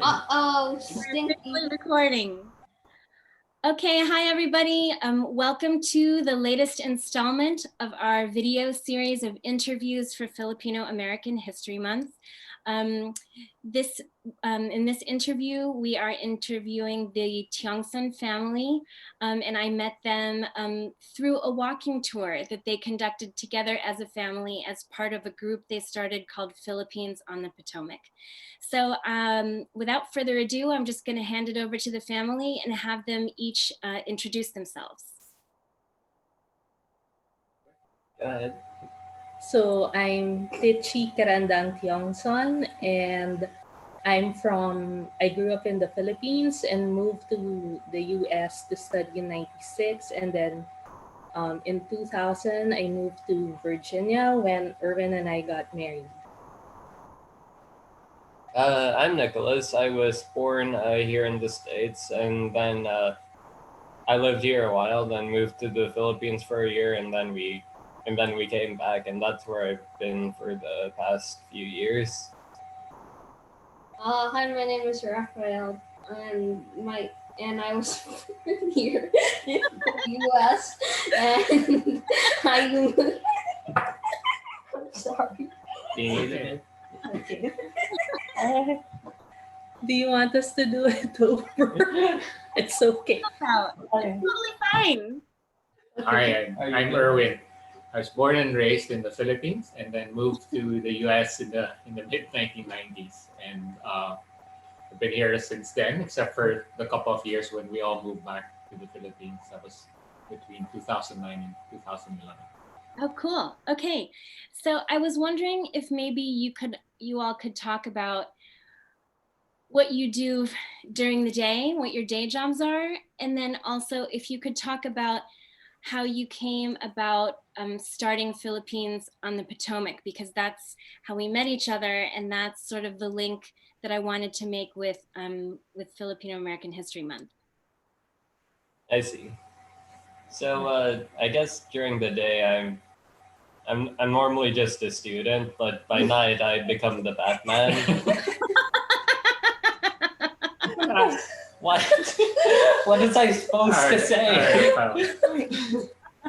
Uh-oh, We're recording. Okay, hi everybody. Welcome to the latest installment of our video series of interviews for Filipino-American History Month. In this interview, we are interviewing the Tiongson family, and I met them through a walking tour that they conducted together as a family as part of a group they started called Philippines on the Potomac. So without further ado, I'm just going to hand it over to the family and have them each introduce themselves. Go ahead. So I'm Tichi Carandang-Tiongson, and I grew up in the Philippines and moved to the US to study in 96. And then in 2000, I moved to Virginia when Irwin and I got married. I'm Nicholas. I was born here in the States, and then I lived here a while, then moved to the Philippines for a year, and then we came back, and that's where I've been for the past few years. Hi, my name is Raphael, and I was here in the US, and I'm sorry. Do you need it? Okay. Do you want us to do it over? It's okay. Totally fine. Hi, I'm Irwin. I was born and raised in the Philippines, and then moved to the U.S. in the mid 1990s, and I've been here since then, except for the couple of years when we all moved back to the Philippines. That was between 2009 and 2011. Oh, cool. Okay, so I was wondering if maybe you all could talk about what you do during the day, what your day jobs are, and then also if you could talk about how you came about starting Philippines on the Potomac, because that's how we met each other, and that's sort of the link that I wanted to make with Filipino-American History Month. I see. So I guess during the day I'm normally just a student, but by night I become the Batman. What? What is I supposed to say? All right.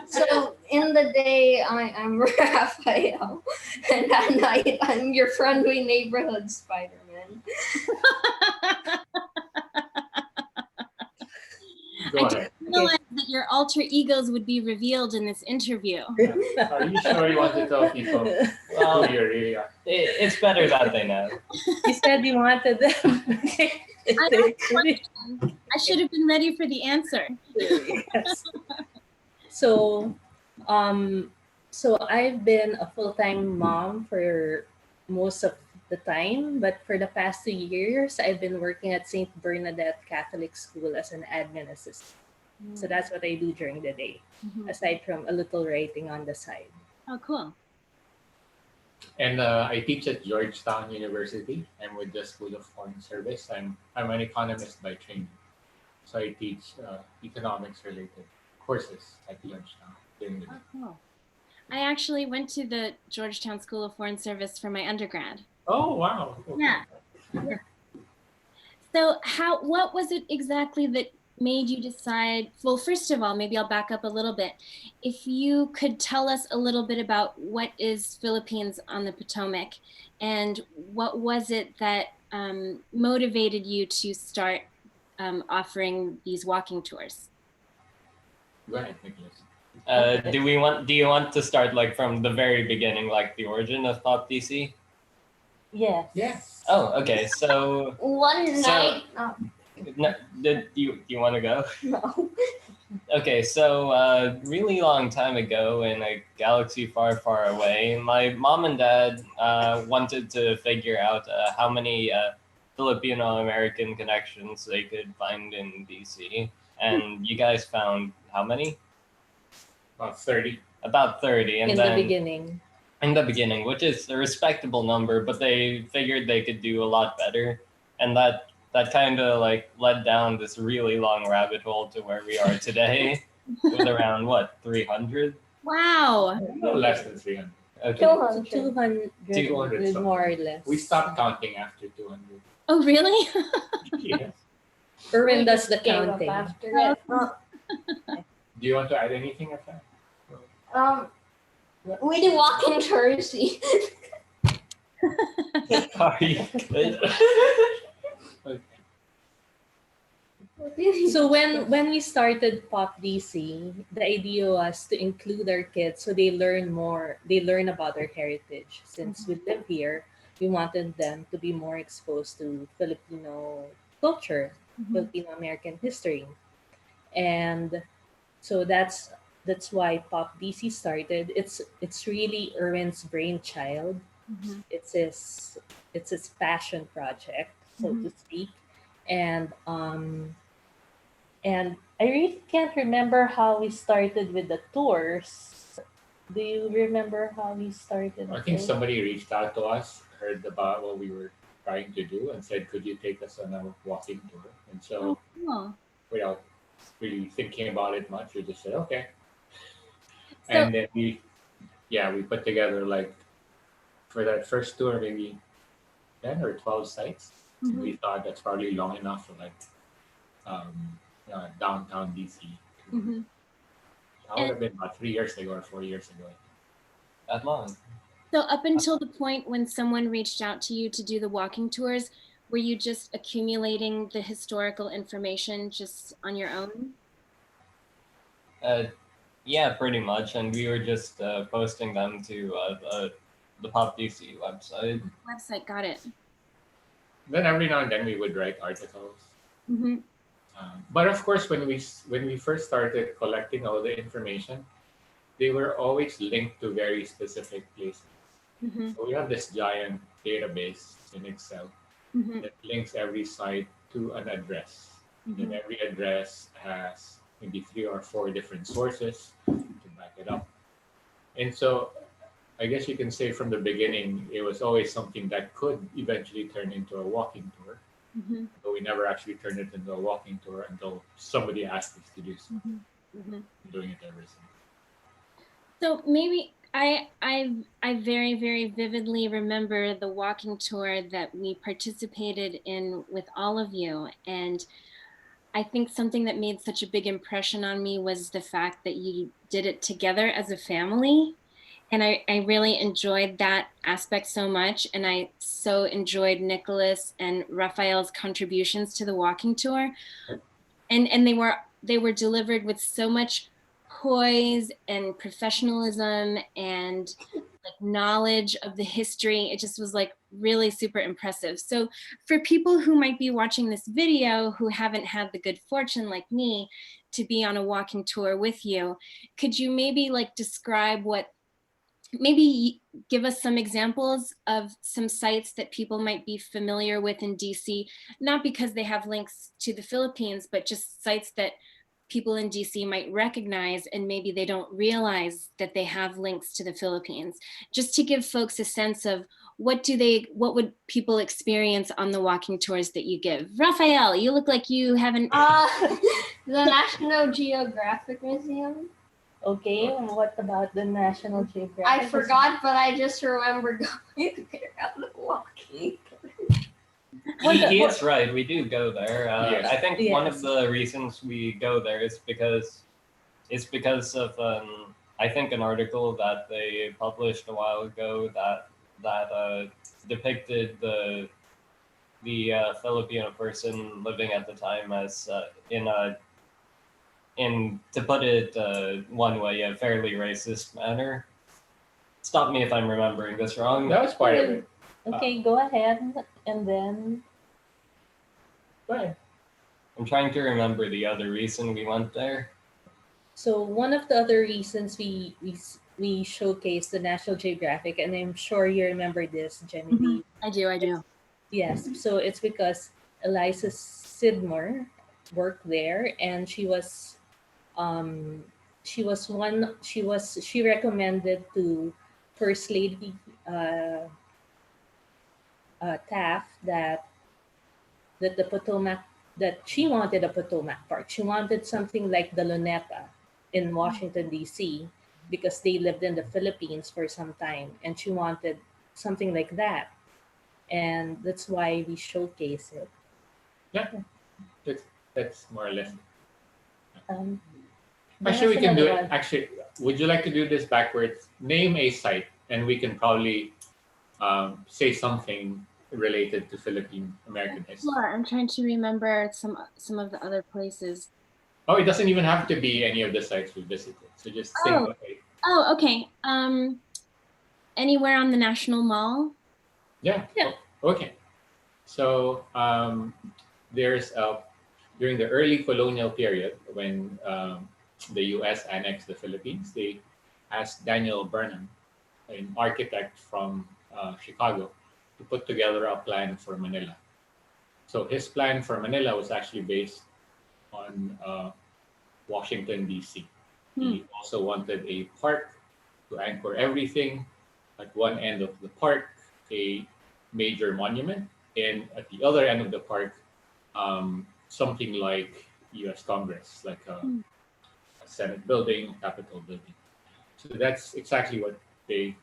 So in the day, I'm Raphael, and at night, I'm your friendly neighborhood Spider-Man. Go ahead. Realize that your alter egos would be revealed in this interview. Are you sure you want to tell people Well, who you really are? it's better that they know. You said you wanted them. I should have been ready for the answer. Yes. So I've been a full-time mom for most of the time, but for the past 2 years, I've been working at St. Bernadette Catholic School as an admin assistant. So that's what I do during the day, aside from a little writing on the side. Oh, cool. And I teach at Georgetown University. I'm with the School of Foreign Service. I'm an economist by training, so I teach economics-related courses at Georgetown during the day. Oh, cool. I actually went to the Georgetown School of Foreign Service for my undergrad. Oh, wow. Okay. Yeah. So what was it exactly that made you decide, well, first of all, maybe I'll back up a little bit. If you could tell us a little bit about what is Philippines on the Potomac, and what was it that motivated you to start offering these walking tours? Go ahead, Nicholas. Do you want to start like from the very beginning, like the origin of Thought DC? Yes. Yes. Oh, okay. So One night. no, do you want to go? No. Okay, so really long time ago in a galaxy far, far away, my mom and dad wanted to figure out how many Filipino-American connections they could find in DC. And you guys found how many? About 30. About 30. And In then, the beginning. In the beginning, which is a respectable number, but they figured they could do a lot better. And that kind of like led down this really long rabbit hole to where we are today with around, what, 300? Wow. No less than 300. Okay. 200. 200 200 more or less. We stopped counting after 200. Oh, really? Yes. Erwin We does the just gave up counting. after it. Do you want to add anything, Rafael? We do walk-in tours. Sorry. So when we started Pop DC, the idea was to include our kids so they learn more. They learn about their heritage. Since we live here, we wanted them to be more exposed to Filipino culture, Filipino-American history, and so that's why Pop DC started. It's really Erwin's brainchild. It's his passion project, so to speak, and I really can't remember how we started with the tours. Do you remember how we started? I think somebody reached out to us, heard about what we were trying to do, and said, "Could you take us on a walking tour?" And so, Cool. without really thinking about it much, we just said, "Okay." So, And then we put together, like, for that first tour, maybe 10 or 12 sites. We thought that's probably long enough for, like, downtown DC. That would have been about 3 years ago or 4 years ago. That long. so up until the point when someone reached out to you to do the walking tours, were you just accumulating the historical information just on your own? Yeah, pretty much. And we were just posting them to the Pop DC website. Website, got it. Then every now and then we would write articles. But of course, when we first started collecting all the information, they were always linked to very specific places. So we have this giant database in Excel that links every site to an address. And every address has maybe 3 or 4 different sources to back it up. And so I guess you can say from the beginning, it was always something that could eventually turn into a walking tour. But we never actually turned it into a walking tour until somebody asked us to do so. Doing it ever since. So maybe I very, very vividly remember the walking tour that we participated in with all of you. And I think something that made such a big impression on me was the fact that you did it together as a family. And I really enjoyed that aspect so much. And I so enjoyed Nicholas and Raphael's contributions to the walking tour. And they were delivered with so much poise and professionalism and like knowledge of the history. It just was like really super impressive. So for people who might be watching this video who haven't had the good fortune like me to be on a walking tour with you, could you maybe like describe maybe give us some examples of some sites that people might be familiar with in DC, not because they have links to the Philippines, but just sites that people in DC might recognize and maybe they don't realize that they have links to the Philippines, just to give folks a sense of what would people experience on the walking tours that you give. Raphael, you look like you haven't. The National Geographic Museum. Okay, and what about the National Geographic? I forgot, but I just remember going there and walking. He is right. We do go there. Yes. I think one of the reasons we go there is because of I think an article that they published a while ago that depicted the Filipino person living at the time as in to put it one way, a fairly racist manner. Stop me if I'm remembering this wrong. That was part of it. Okay, go ahead, and then. Go ahead. I'm trying to remember the other reason we went there. So one of the other reasons we showcased the National Geographic, and I'm sure you remember this, Genevieve. I do. Yes, so it's because Eliza Sidmore worked there, and she recommended to First Lady Taft that the Potomac, that she wanted a Potomac Park. She wanted something like the Luneta in Washington, D.C., because they lived in the Philippines for some time, and she wanted something like that. and that's why we showcase it. Yeah, that's more or less. Um, Actually, we there's can do another it. one. Actually, would you like to do this backwards? Name a site, and we can probably say something related to Philippine American history. Sure, I'm trying to remember some of the other places. Oh, it doesn't even have to be any of the sites we visited. So just think of it. Oh, okay. Anywhere on the National Mall? Yeah. Yeah. Okay. So there's during the early colonial period when the U.S. annexed the Philippines, they asked Daniel Burnham, an architect from Chicago, to put together a plan for Manila. So his plan for Manila was actually based on Washington, D.C. He also wanted a park to anchor everything. At one end of the park, a major monument, and at the other end of the park, something like U.S. Congress, like a Senate building, Capitol building. So that's exactly what they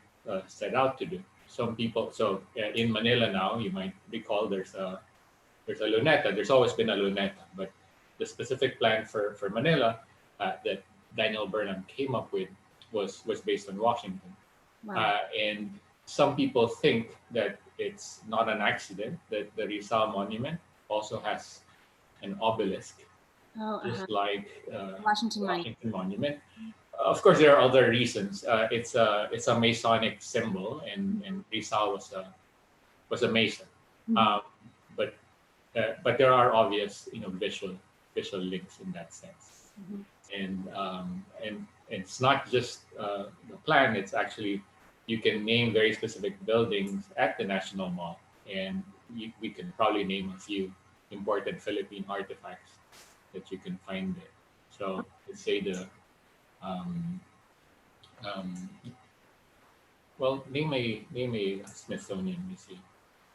set out to do. Some people, so in Manila now, you might recall there's a luneta. There's always been a luneta, but the specific plan for Manila that Daniel Burnham came up with was based on Washington. Wow. And some people think that it's not an accident that the Rizal Monument also has an obelisk, just like Washington Monument. Of course, there are other reasons. It's a Masonic symbol, and Rizal was a Mason. But there are obvious, visual links in that sense. And it's not just the plan. It's actually you can name very specific buildings at the National Mall, and we can probably name a few important Philippine artifacts that you can find there. So let's say the well, name a Smithsonian museum.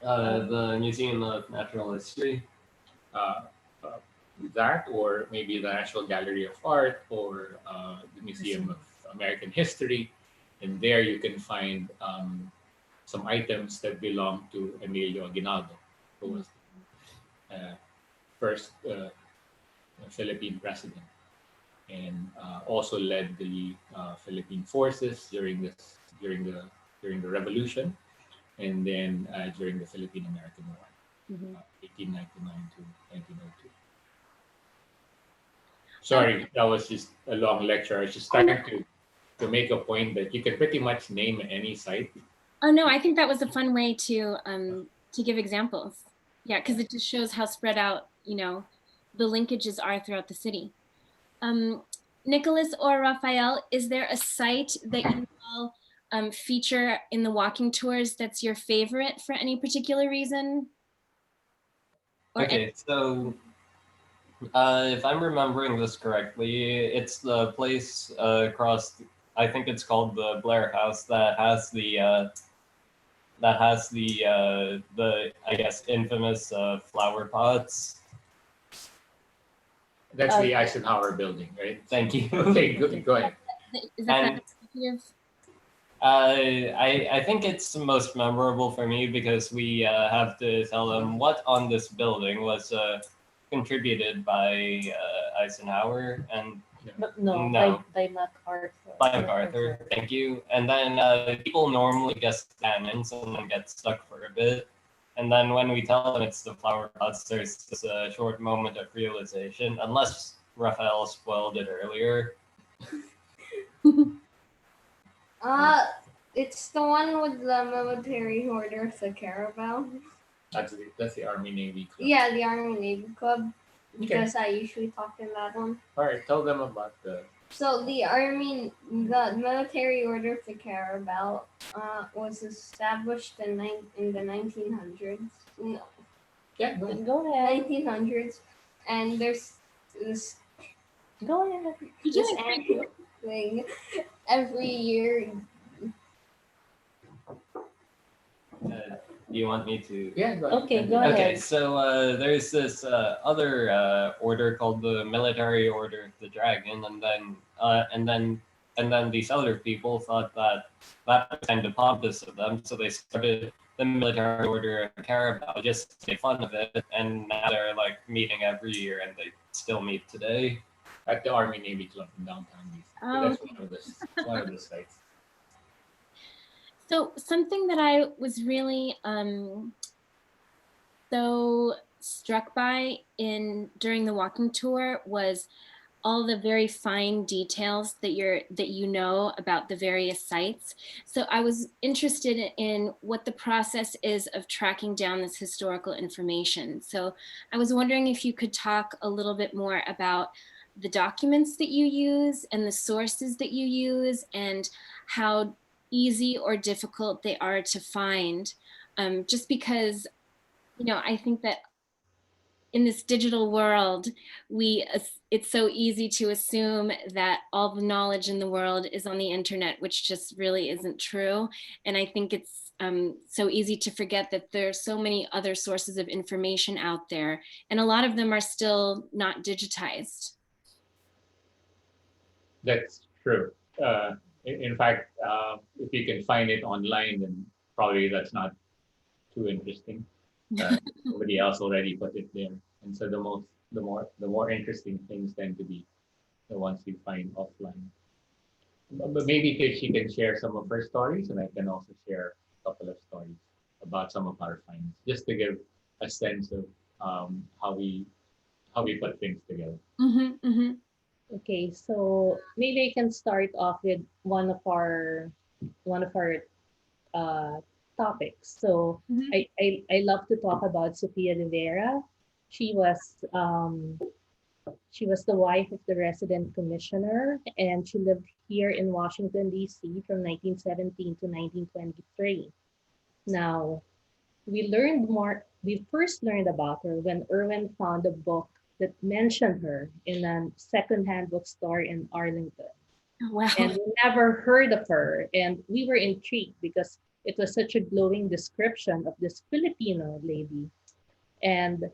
The Museum of Natural History. Uh, that, or maybe the National Gallery of Art, or the Museum of American History, and there you can find some items that belong to Emilio Aguinaldo, who was first Philippine president, and also led the Philippine forces during the revolution, and then during the Filipino-American War, 1899 to 1902. Sorry, that was just a long lecture. I was just trying to make a point that you can pretty much name any site. Oh no, I think that was a fun way to give examples. Yeah, because it just shows how spread out, the linkages are throughout the city. Nicholas or Raphael, is there a site that you will feature in the walking tours that's your favorite for any particular reason? So if I'm remembering this correctly, it's the place across. I think it's called the Blair House that has the I guess infamous flower pots. That's the Eisenhower building, right? Thank you. Okay, go ahead. Is that I think it's most memorable for me because we have to tell them what on this building was contributed by Eisenhower and by MacArthur. By MacArthur, thank you. And then people normally guess cannons and then get stuck for a bit. And then when we tell them it's the flower pots, there's just a short moment of realization, unless Raphael spoiled it earlier. It's the one with the military order of the Caravel. That's the Army Navy Club. Yeah, the Army Navy Club. Okay. Because I usually talk in that one. All right, tell them about the. So the military order of the Caravel was established in the 1900s. No. Yeah, Go ahead. 1900s, and there's this. Go ahead. This annual thing every year. Do you want me to? Yeah, go ahead. Okay, go ahead. Okay, so there's this other order called the Military Order of the Dragon, and then these other people thought that was kind of pompous of them, so they started the military order of Carabao just to make fun of it, and now they're like meeting every year, and they still meet today. At the Army Navy Club in downtown DC. Oh. That's one of the sites. So something that I was really so struck by during the walking tour was all the very fine details that you know about the various sites. So I was interested in what the process is of tracking down this historical information. So I was wondering if you could talk a little bit more about the documents that you use and the sources that you use and how easy or difficult they are to find. Just because, you know, I think that in this digital world, it's so easy to assume that all the knowledge in the world is on the internet, which just really isn't true. And I think it's so easy to forget that there are so many other sources of information out there, and a lot of them are still not digitized. That's true. In fact, if you can find it online, then probably that's not too interesting. Somebody else already put it there, and so the more interesting things tend to be the ones you find offline. But maybe she can share some of her stories, and I can also share a couple of stories about some of our finds, just to give a sense of how we put things together. Mm-hmm, mm-hmm. Okay, so maybe I can start off with one of our topics. So Mm-hmm. I love to talk about Sofia de Vera. She was the wife of the resident commissioner, and she lived here in Washington, D.C. from 1917 to 1923. Now, we first learned about her when Irwin found a book that mentioned her in a secondhand bookstore in Arlington. Wow. And we never heard of her. And we were intrigued because it was such a glowing description of this Filipino lady. And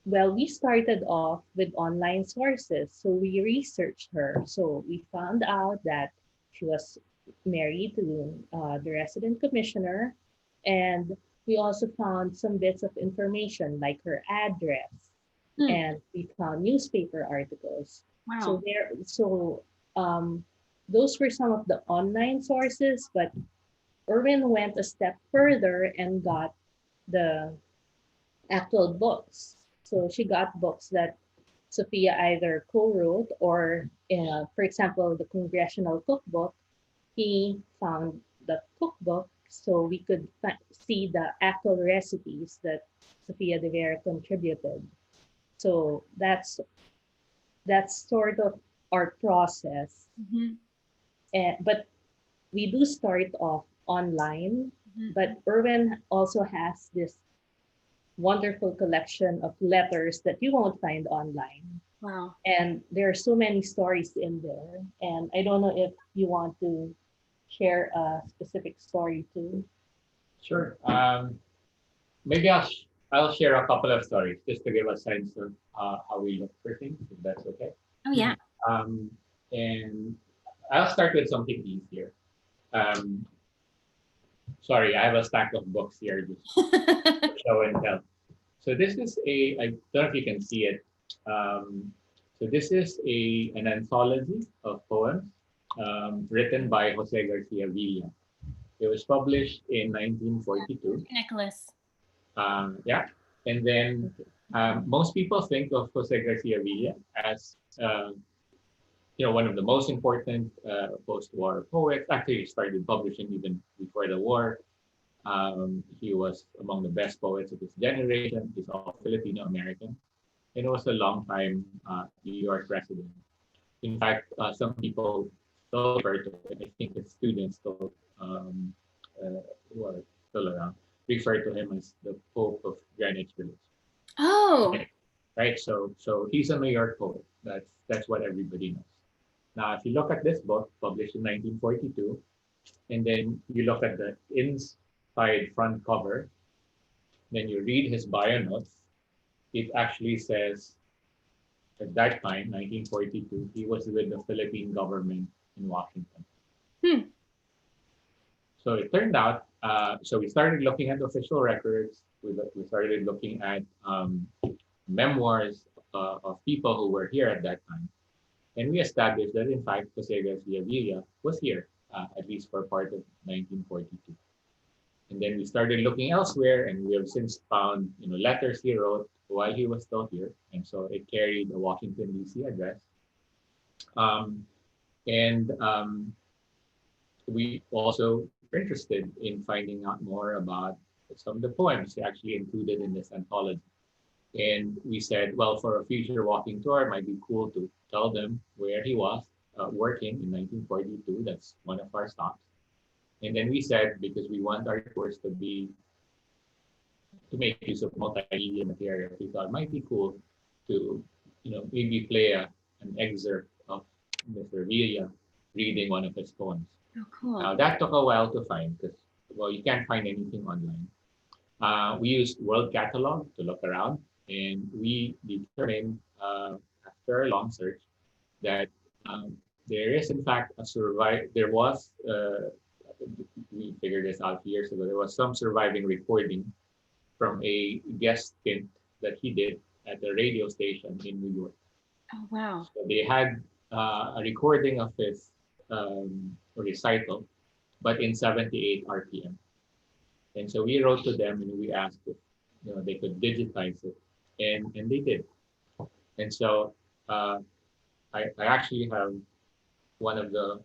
well, we started off with online sources. So we researched her. So we found out that she was married to the resident commissioner. And we also found some bits of information like her address. And we found newspaper articles. Wow. So those were some of the online sources, but Irwin went a step further and got the actual books. So she got books that Sophia either co-wrote or, for example, the Congressional Cookbook. He found the cookbook so we could see the actual recipes that Sofia de Vera contributed. So that's sort of our process. Mm-hmm. But we do start off online, but Irwin also has this wonderful collection of letters that you won't find online. Wow. And there are so many stories in there. And I don't know if you want to share a specific story too. Sure. Maybe I'll share a couple of stories just to give a sense of how we look for things, if that's okay. Oh yeah. And I'll start with something easier. Sorry, I have a stack of books here just for show and tell. So this is I don't know if you can see it. So this is an anthology of poems written by Jose Garcia Villa. It was published in 1942. Nicholas. Yeah, and then most people think of Jose Garcia Villa as one of the most important post-war poets. Actually, he started publishing even before the war. He was among the best poets of his generation. He's all Filipino-American, and he was a long-time New York resident. In fact, some people still refer to him. I think his students still who are still around refer to him as the Pope of Greenwich Village. Oh. Okay. Right. So he's a New York poet. That's what everybody knows. Now, if you look at this book, published in 1942, and then you look at the inside front cover, then you read his bio notes, it actually says at that time, 1942, he was with the Philippine government in Washington. So it turned out So we started looking at official records. We started looking at memoirs of people who were here at that time. And we established that, in fact, Jose Garcia Villa was here, at least for part of 1942. And then we started looking elsewhere, and we have since found, letters he wrote while he was still here. And so it carried a Washington, D.C. address. We also were interested in finding out more about some of the poems he actually included in this anthology. And we said, well, for a future walking tour, it might be cool to tell them where he was working in 1942. That's one of our stops. And then we said, because we want our tours to make use of multimedia material, we thought it might be cool to, maybe play an excerpt of Mr. Villa reading one of his poems. Oh, cool. Now, that took a while to find because, you can't find anything online. We used World Catalog to look around, and we determined, after a long search, that there is, in fact, we figured this out years ago, there was some surviving recording from a guest stint that he did at a radio station in New York. Oh, wow. So they had a recording of his recital, but in 78 RPM. And so we wrote to them and we asked if they could digitize it, and they did. And so I actually have one of the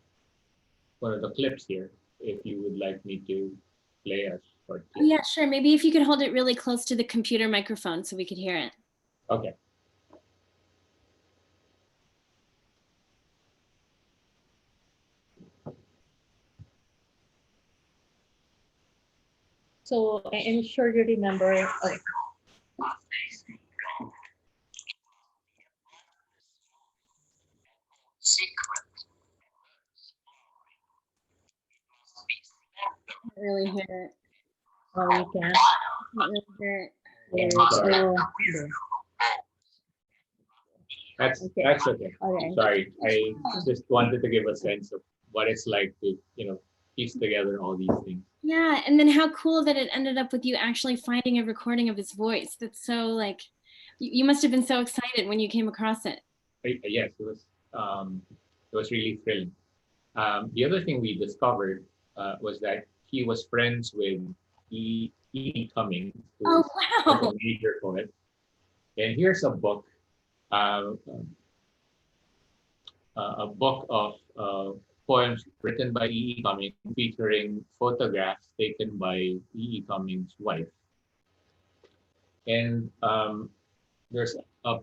clips here, if you would like me to play a short clip. Yeah, sure. Maybe if you could hold it really close to the computer microphone so we could hear it. Okay. So I am sure you remember. Can't really hear it. Oh, you can. Can't really hear it. That's okay. Okay. Sorry, I just wanted to give a sense of what it's like to, piece together all these things. Yeah, and then how cool that it ended up with you actually finding a recording of his voice. That's so like, you must have been so excited when you came across it. Yes, it was really thrilling. The other thing we discovered was that he was friends with E. Cummings, who was a major poet. And here's a book of poems written by E. Cummings, featuring photographs taken by E. Cummings' wife. And there's a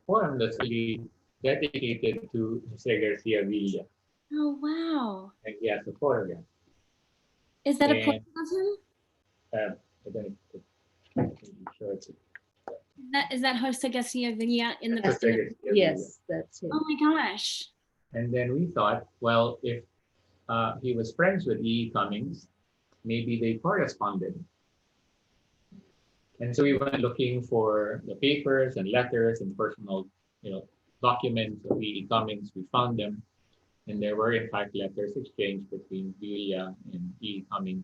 poem that's really dedicated to Jose Garcia Villa. Oh, wow. And he has a photograph. Is that a poem of him? I don't know. Is that Jose Garcia Villa in the Jose Garcia Villa. Yes, that's it. Oh my gosh. And then we thought, well, if he was friends with E. Cummings, maybe they corresponded. And so we went looking for the papers and letters and personal, documents of E. Cummings. We found them, and there were in fact letters exchanged between Villa and E. Cummings,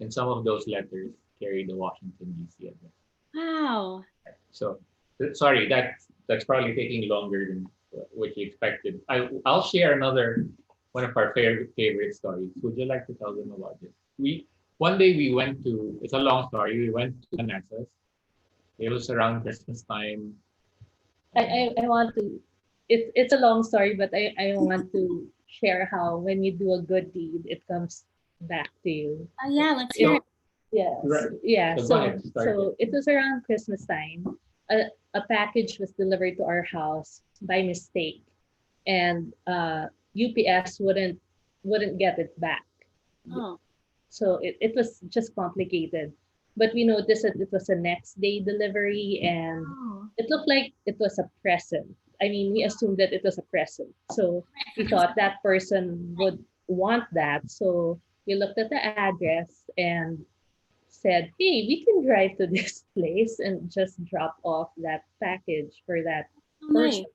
and some of those letters carried the Washington, D.C. address. Wow. So, sorry, that's probably taking longer than what you expected. I'll share one of our favorite stories. Would you like to tell them about this? One day we went to, it's a long story, we went to Manassas. It was around Christmas time. I want to, it's a long story, but I want to share how when you do a good deed, it comes back to you. Oh yeah, let's hear it. Yes. Right. Yeah. So So it was around Christmas time. A package was delivered to our house by mistake, and UPS wouldn't get it back. Oh. So it was just complicated. But we noticed that it was a next day delivery, and it looked like it was a present. I mean, we assumed that it was a present. So we thought that person would want that. So we looked at the address and said, hey, we can drive to this place and just drop off that package for that person.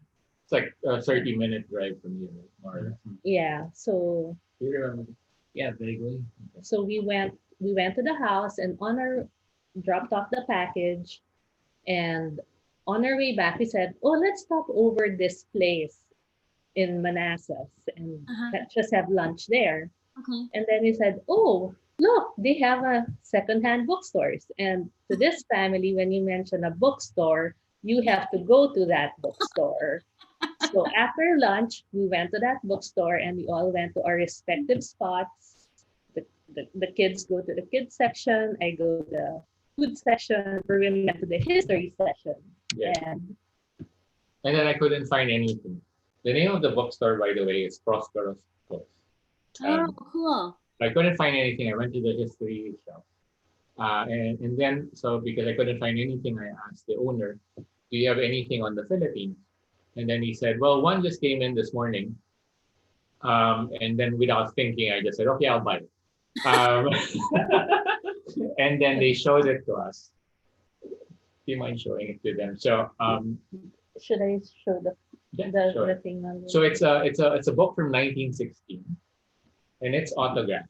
It's like a 30-minute drive from here, more or less. Yeah. So Do you remember? Yeah, very good. so we went we went to the house and dropped off the package. And on our way back, we said, oh, let's stop over this place in Manassas and just have lunch there. Okay. And then we said, oh, look, they have a secondhand bookstores. And to this family, when you mention a bookstore, you have to go to that bookstore. So after lunch, we went to that bookstore and we all went to our respective spots. The kids go to the kids section, I go to the food section, we went to the history section. Yeah. And then I couldn't find anything. The name of the bookstore, by the way, is Prosperous Books. Oh, cool. I couldn't find anything. I went to the history shelf. And then, so because I couldn't find anything, I asked the owner, do you have anything on the Philippines? And then he said, well, one just came in this morning. And then without thinking, I just said, okay, I'll buy it. And then they showed it to us. Do you mind showing it to them? So should I show the sure. the thing on the... So it's a book from 1916, and it's autographed.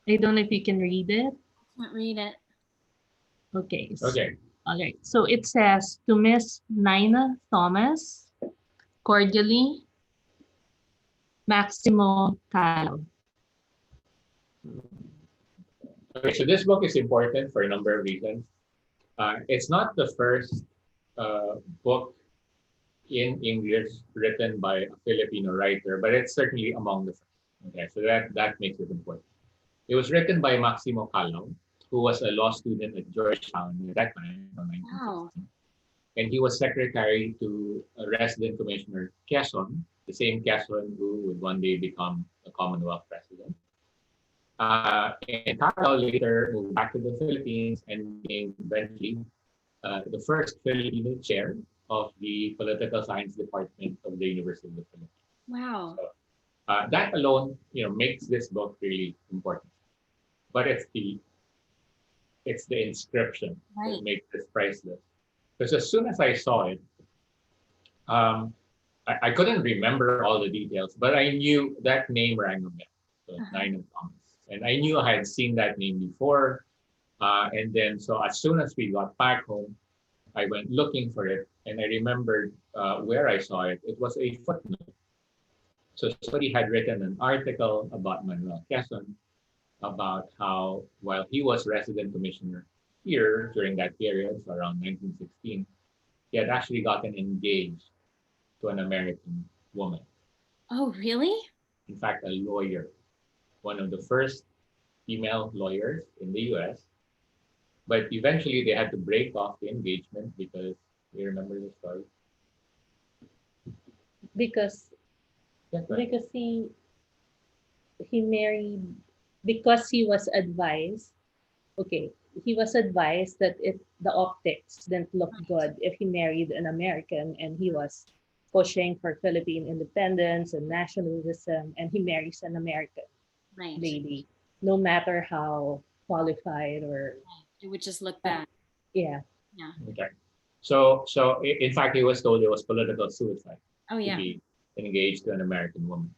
I don't know if you can read it. Can't read it. Okay. Okay. Okay. So it says, to Miss Nina Thomas, cordially, Maximo Calo. Okay, so this book is important for a number of reasons. It's not the first book in English written by a Filipino writer, but it's certainly among the first. Okay, so that makes it important. It was written by Maximo Calo, who was a law student at Georgetown at that time, in 1916. Wow. And he was secretary to resident commissioner Quezon, the same Quezon who would one day become a Commonwealth president. And Calo later moved back to the Philippines and became eventually the first Filipino chair of the political science department of the University of the Philippines. Wow. So, that alone, makes this book really important. But it's the inscription that makes this priceless. Because as soon as I saw it, I couldn't remember all the details, but I knew that name rang a bell. So Nina Thomas. And I knew I had seen that name before. And then, so as soon as we got back home, I went looking for it. And I remembered where I saw it. It was a footnote. So somebody had written an article about Manuel Quezon, about how while he was resident commissioner here during that period, so around 1916, he had actually gotten engaged to an American woman. Oh, really? In fact, a lawyer, one of the first female lawyers in the US. But eventually they had to break off the engagement because, you remember the story? Because Yeah, right. because he married because he was advised. Okay, he was advised that the optics didn't look good if he married an American, and he was pushing for Philippine independence and nationalism, and he marries an American lady, no matter how qualified or... It would just look bad. Yeah. Yeah. Okay. So in fact, he was told it was political suicide. Oh, yeah. To be engaged to an American woman.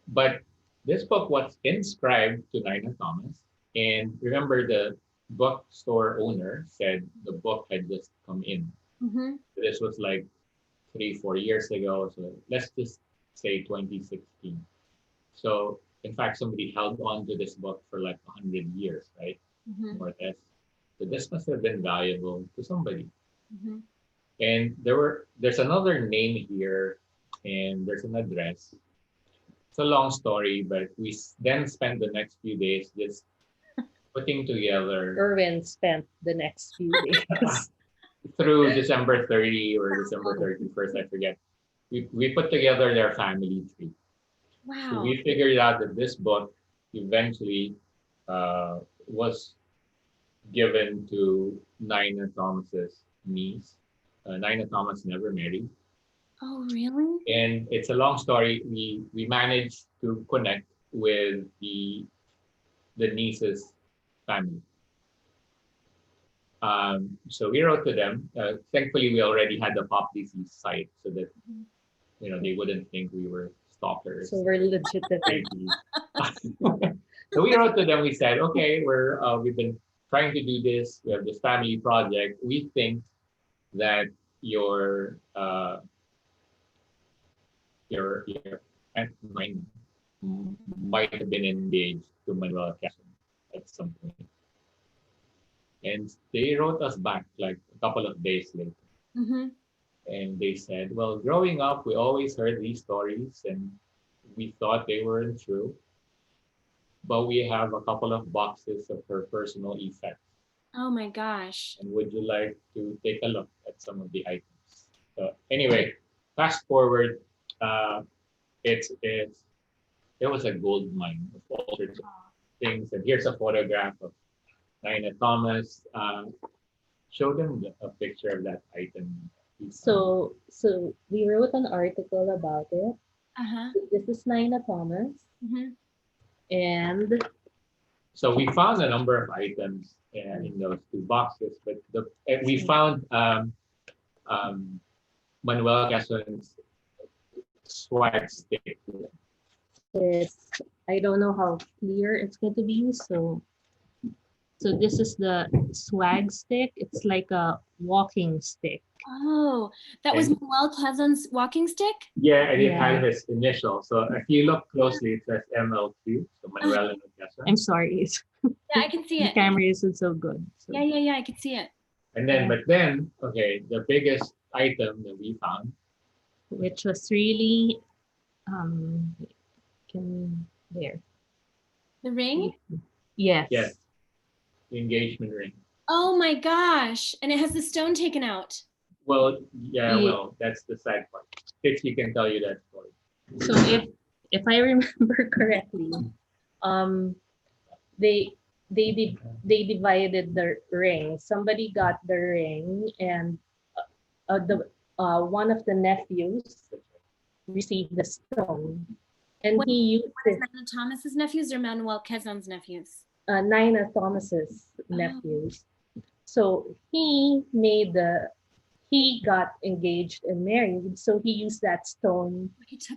But this book was inscribed to Nina Thomas. And remember, the bookstore owner said the book had just come in. Mm-hmm. This was like 3-4 years ago. So let's just say 2016. So in fact, somebody held on to this book for like 100 years, right? Mm-hmm. More or less. So this must have been valuable to somebody. Mm-hmm. And there's another name here, and there's an address. It's a long story, but we then spent the next few days just putting together. Erwin spent the next few days. Through December 30 or December 31st, I forget. We put together their family tree. Wow. So we figured out that this book eventually was given to Nina Thomas's niece. Nina Thomas never married. Oh, really? And it's a long story. We managed to connect with the niece's family. So we wrote to them. Thankfully, we already had the Pop DC site so that they wouldn't think we were stalkers. So we're legitimate. crazy. So we wrote to them. We said, okay, we've been trying to do this. We have this family project. We think that your aunt might have been engaged to Manuel Quezon at some point. And they wrote us back like a couple of days later. Mm-hmm. And they said, well, growing up, we always heard these stories and we thought they weren't true. But we have a couple of boxes of her personal effects. Oh my gosh. And would you like to take a look at some of the items? So anyway, fast forward, it was a gold mine of all sorts of things. And here's a photograph of Nina Thomas. Show them a picture of that item. So we wrote an article about it. Uh-huh. This is Nina Thomas. Mm-hmm. And so we found a number of items in those two boxes, but we found Manuel Quezon's swag stick. I don't know how clear it's going to be. So this is the swag stick. It's like a walking stick. Oh, that was Manuel Quezon's walking stick? Yeah, and it had his initial. So if you look closely, it says MLQ. So Manuel Quezon. I'm sorry. Yeah, I can see The it. camera isn't so good. So. Yeah, I can see it. And then, but then, okay, the biggest item that we found, which was really, The ring? Yes. Yes. The engagement ring. Oh my gosh. And it has the stone taken out. Well, well, that's the sad part. She can tell you that story. So if I remember correctly, they divided the ring. Somebody got the ring, and one of the nephews received the stone, and he used it. Nina Thomas's nephews or Manuel Quezon's nephews? Nina Thomas's nephews. So he got engaged and married. So he used that stone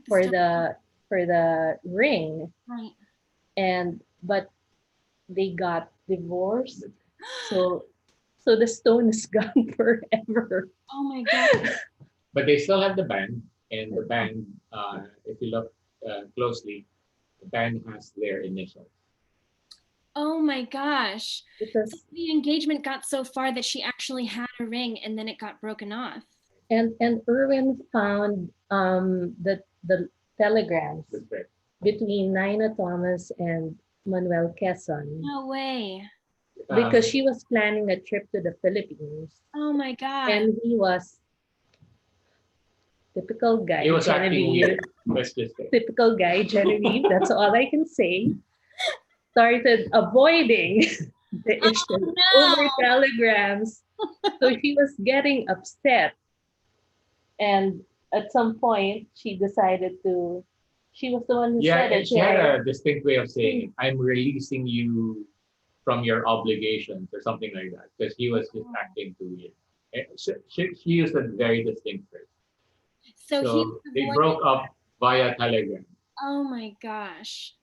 for the ring. Right. But they got divorced. So the stone is gone forever. Oh my God. But they still have the band, and the band, if you look closely, the band has their initials. Oh my gosh. Because so the engagement got so far that she actually had a ring and then it got broken off. And Erwin found the telegrams between Nina Thomas and Manuel Quezon. No way. Because she was planning a trip to the Philippines. Oh my God. And he was typical guy. He was acting weird. Typical guy, Genevieve. That's all I can say. Started avoiding the issue over telegrams. So she was getting upset. And at some point, she decided to, she was the one who said it. She had a distinct way of saying, I'm releasing you from your obligations or something like that. Because he was just acting too weird. She used a very distinct phrase. So they broke up via telegram. Oh my gosh.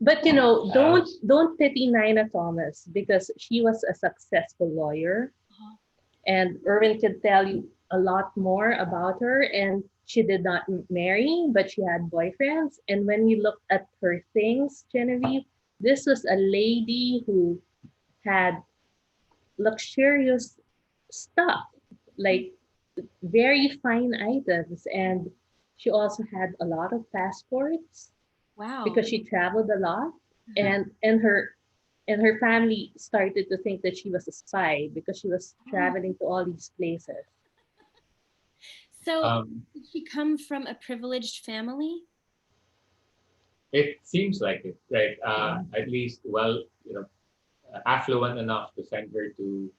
But you know, don't pity Nina Thomas because she was a successful lawyer, and Erwin can tell you a lot more about her. And she did not marry, but she had boyfriends. And when you look at her things, Genevieve, this was a lady who had luxurious stuff, like very fine items, and she also had a lot of passports. Wow. Because she traveled a lot, and her family started to think that she was a spy because she was traveling to all these places. So did she come from a privileged family? It seems like it, right? At least, affluent enough to send her to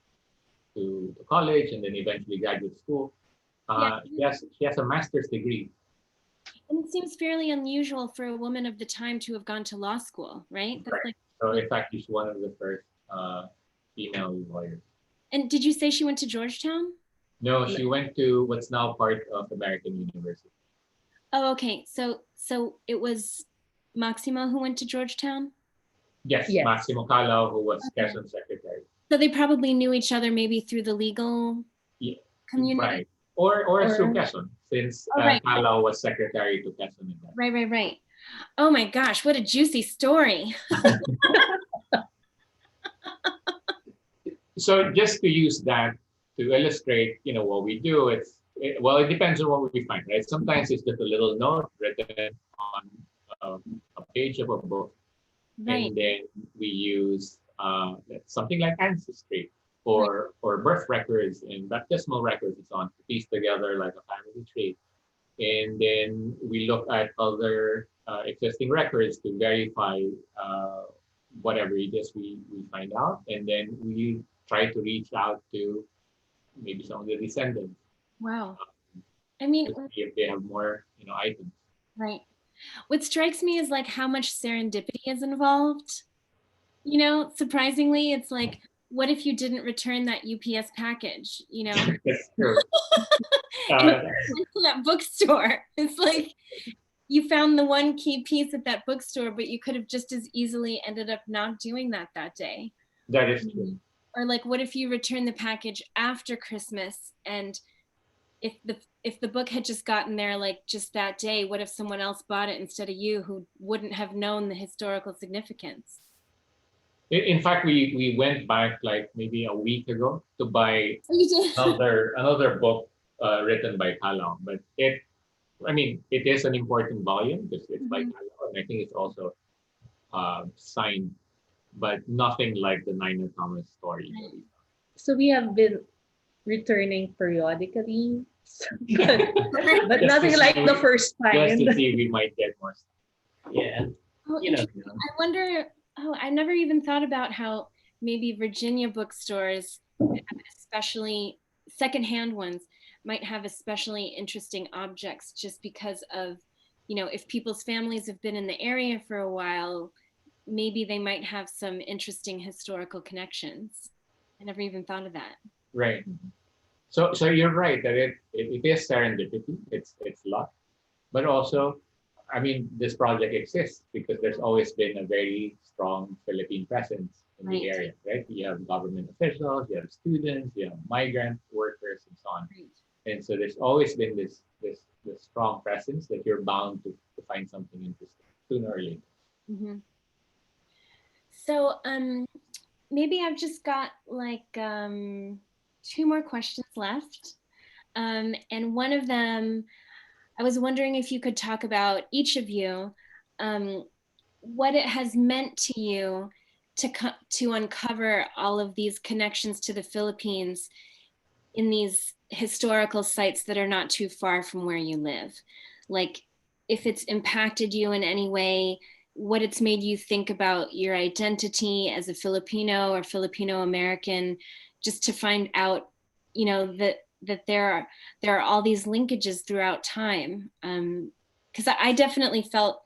college and then eventually graduate school. She has a master's degree. And it seems fairly unusual for a woman of the time to have gone to law school, right? That's right. So in fact, she's one of the first female lawyers. And did you say she went to Georgetown? No, she went to what's now part of American University. Oh, okay. So it was Maximo who went to Georgetown? Yes, Yes. Maximo Calao, who was Okay. Quezon secretary. So they probably knew each other maybe through the legal Yeah, community? right. Or through Or- Quezon, since right. Calao was secretary to Quezon. Right. Oh my gosh, what a juicy story. So just to use that to illustrate, what we do, it depends on what we find, right? Sometimes it's just a little note written on a page of a book, Right. and then we use something like ancestry or birth records and baptismal records and so on to piece together like a family tree. And then we look at other existing records to verify whatever it is we find out, and then we try to reach out to maybe some of the descendants. Wow. I mean, to see if they have more, items. right. What strikes me is like how much serendipity is involved. Surprisingly, it's like, what if you didn't return that UPS package, That's true. that bookstore. It's like you found the one key piece at that bookstore, but you could have just as easily ended up not doing that day. That is true. Or like, what if you return the package after Christmas, and if the book had just gotten there like just that day, what if someone else bought it instead of you, who wouldn't have known the historical significance? In fact, we went back like maybe a week ago to buy You did? another book written by Calao, but it is an important volume because it's by Calao, and I think it's also signed, but nothing like the Nina Thomas story. So we have been returning periodically, but nothing like the first Just time. to see if we might get more stuff. Yeah. Oh, I wonder, I never even thought about how maybe Virginia bookstores, especially secondhand ones, might have especially interesting objects just because of, if people's families have been in the area for a while, maybe they might have some interesting historical connections. I never even thought of that. Right. So you're right that it is serendipity. It's luck, but also, this project exists because there's always been a very strong Philippine presence in the area, right? You have government officials, you have students, you have migrant workers, and so on. Right. And so there's always been this strong presence that you're bound to find something interesting sooner or later. Mm-hmm. So maybe I've just got like 2 more questions left. And one of them, I was wondering if you could talk about, each of you, what it has meant to you to uncover all of these connections to the Philippines in these historical sites that are not too far from where you live. Like, if it's impacted you in any way, what it's made you think about your identity as a Filipino or Filipino-American, just to find out, that there are all these linkages throughout time. Because I definitely felt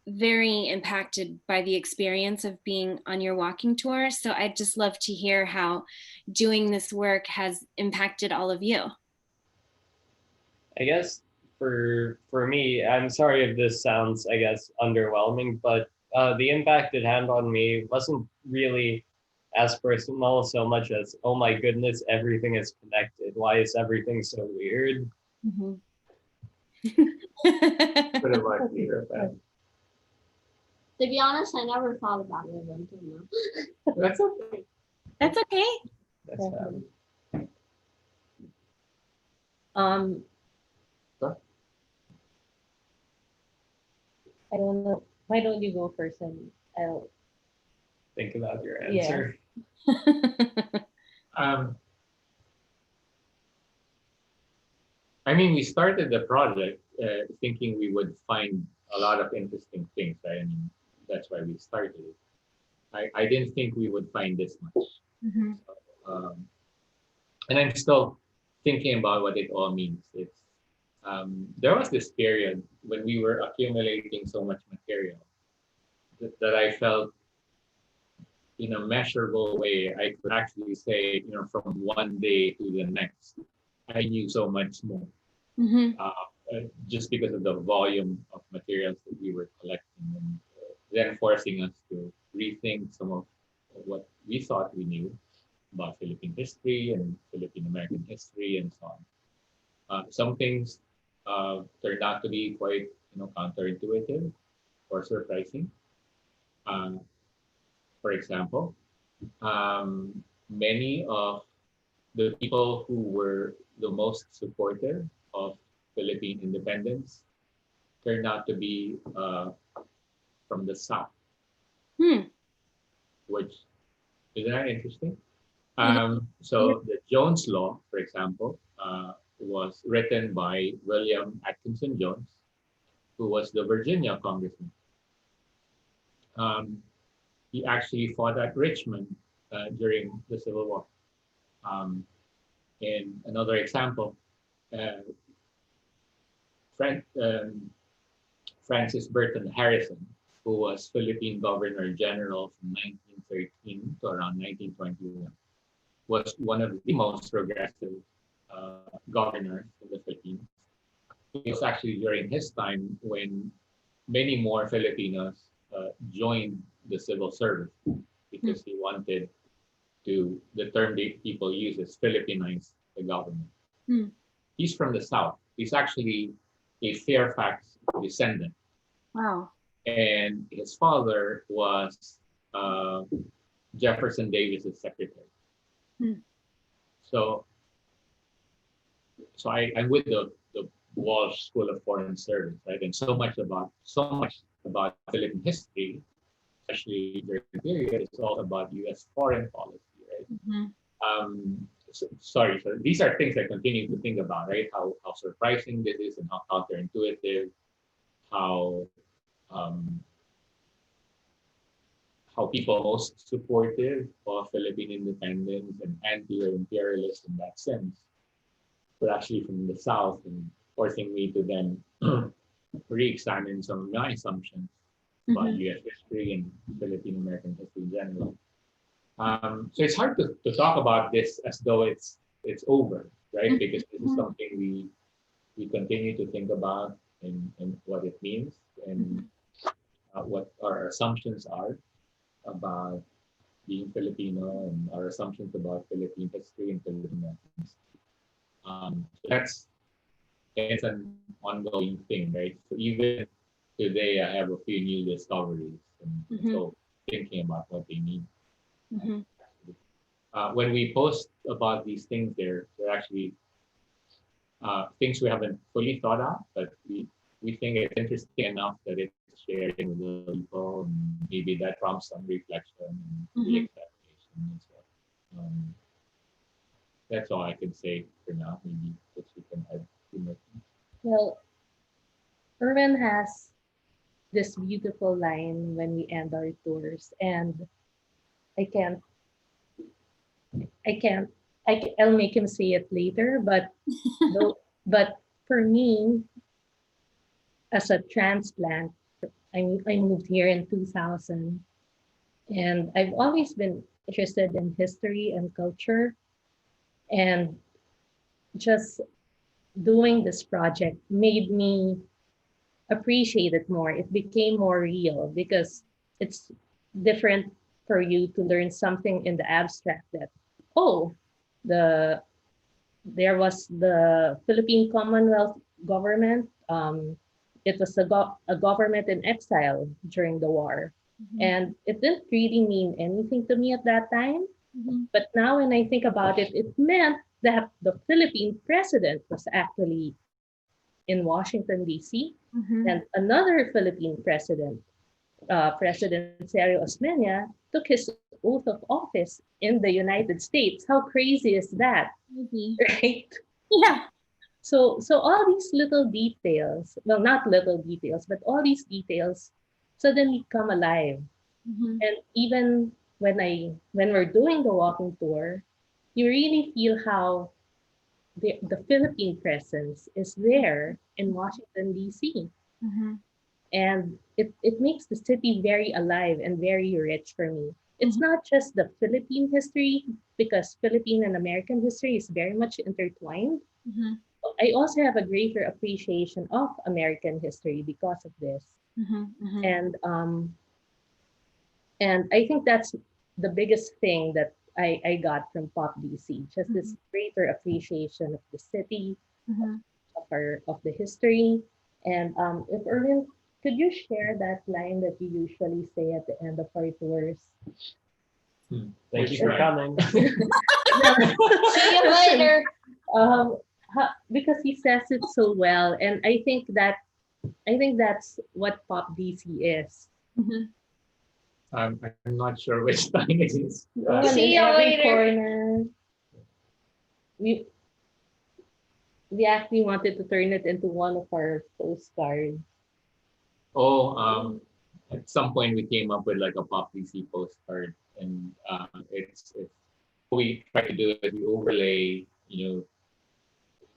very impacted by the experience of being on your walking tour. So I'd just love to hear how doing this work has impacted all of you. I guess for me, I'm sorry if this sounds, I guess, underwhelming, but the impact it had on me wasn't really as personal so much as, oh my goodness, everything is connected. Why is everything so weird? Mm-hmm. Sort of like leader of that. To be honest, I never thought about it until now. That's okay. That's okay. That's I don't know. Why don't you go first and I'll think about your answer. We started the project thinking we would find a lot of interesting things, right? That's why we started it. I didn't think we would find this much. Mm-hmm. So, and I'm still thinking about what it all means. It's there was this period when we were accumulating so much material that I felt, in a measurable way, I could actually say, from one day to the next, I knew so much more. Mm-hmm. just because of the volume of materials that we were collecting, and then forcing us to rethink some of what we thought we knew about Philippine history and Filipino-American history and so on. Some things turned out to be quite, counterintuitive or surprising. For example, many of the people who were the most supportive of Philippine independence turned out to be from the South, which isn't that interesting? So the Jones Law, for example, was written by William Atkinson Jones, who was the Virginia congressman. He actually fought at Richmond during the Civil War. And another example, Francis Burton Harrison, who was Philippine Governor General from 1913 to around 1921, was one of the most progressive governors in the Philippines. It was actually during his time when many more Filipinos joined the civil service because he wanted to, the term that people use is Philippinize the government. He's from the South. He's actually a Fairfax descendant. Wow. And his father was Jefferson Davis's secretary. So I'm with the Walsh School of Foreign Service, right? And so much about Philippine history, especially during the period, is all about U.S. foreign policy, right? So these are things I continue to think about, right? How surprising this is and how counterintuitive, how people most supportive of Philippine independence and anti-imperialist in that sense, but actually from the South, and forcing me to then re-examine some of my assumptions about U.S. history and Filipino-American history in general. So it's hard to talk about this as though it's over, right? Because this is something we continue to think about and what it means and what our assumptions are about being Filipino and our assumptions about Philippine history and Filipino history. So it's an ongoing thing, right? So even today, I have a few new discoveries and so thinking about what they mean. When we post about these things, they're actually things we haven't fully thought out, but we think it's interesting enough that it's shared with the people, and maybe that prompts some reflection and re-examination and so on. That's all I can say for now. Maybe if you can add two more things. Well, Erwin has this beautiful line when we end our tours, and I'll make him say it later, but for me, as a transplant, I moved here in 2000, and I've always been interested in history and culture, and just doing this project made me appreciate it more. It became more real because it's different for you to learn something in the abstract that, there was the Philippine Commonwealth government. It was a government in exile during the war. And it didn't really mean anything to me at that time. But now when I think about it, it meant that the Philippine president was actually in Washington, D.C. And another Philippine president, President Sergio Osmeña, took his oath of office in the United States. How crazy is that? Right? Yeah. So all these little details, well, not little details, but all these details suddenly come alive. And even when we're doing the walking tour, you really feel how the Philippine presence is there in Washington, D.C. And it makes the city very alive and very rich for me. It's not just the Philippine history, because Philippine and American history is very much intertwined, I also have a greater appreciation of American history because of this. And I think that's the biggest thing that I got from Pop DC, just this greater appreciation of the city, of the history. And if Erwin, could you share that line that you usually say at the end of our tours? Thank you for coming. See you later. Because he says it so well, and I think that's what Pop DC is. I'm not sure which line it is. See In you every later. corner. We actually wanted to turn it into one of our postcards. At some point we came up with like a Pop DC postcard, and it's we try to do it. We overlay,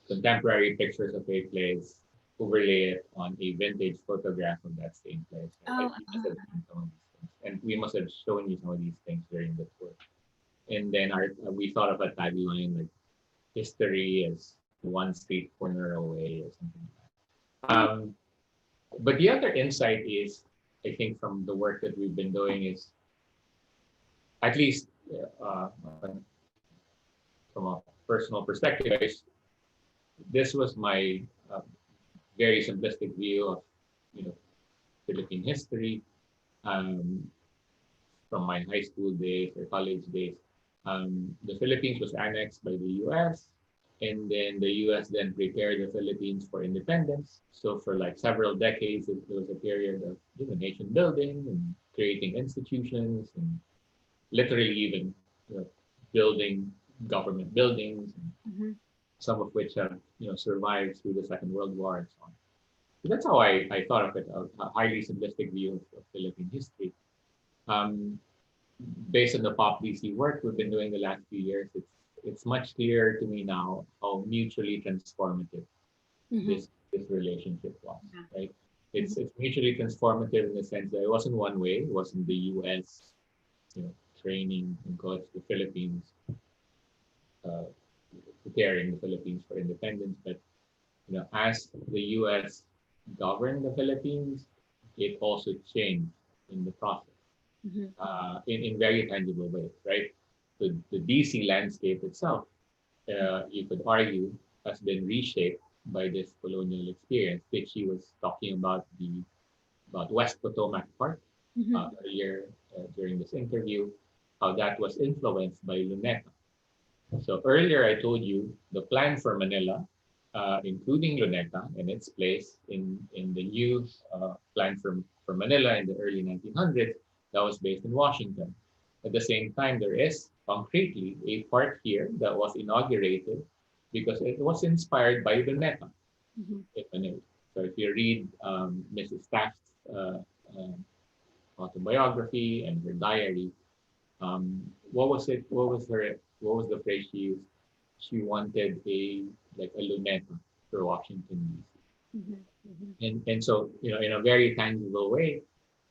contemporary pictures of a place, overlay it on a vintage photograph of that same place. Oh, And we must have shown you some of these things during the tour. And then we thought of a tagline like "History is one street corner away" or something like that. But the other insight is, I think, from the work that we've been doing is, at least from a personal perspective, this was my very simplistic view of, Philippine history from my high school days or college days. The Philippines was annexed by the U.S. and then the U.S. then prepared the Philippines for independence. So for like several decades, it was a period of nation building and creating institutions and literally even building government buildings, some of which have survived through the Second World War and so on. So that's how I thought of it, a highly simplistic view of Philippine history. Based on the Pop DC work we've been doing the last few years, it's much clearer to me now how mutually transformative this relationship was, right? It's mutually transformative in the sense that it wasn't one way. It wasn't the U.S. training and coach the Philippines, preparing the Philippines for independence, but as the U.S. governed the Philippines, it also changed in the process in very tangible ways, right? The DC landscape itself, you could argue, has been reshaped by this colonial experience. Which she was talking about West Potomac Park earlier during this interview, how that was influenced by Luneta. So earlier I told you the plan for Manila, including Luneta and its place in the new plan for Manila in the early 1900s, that was based in Washington. At the same time, there is concretely a park here that was inaugurated because it was inspired by Luneta in Manila. So if you read Mrs. Taft's autobiography and her diary, what was the phrase she used? She wanted a Luneta for Washington DC. And so in a very tangible way,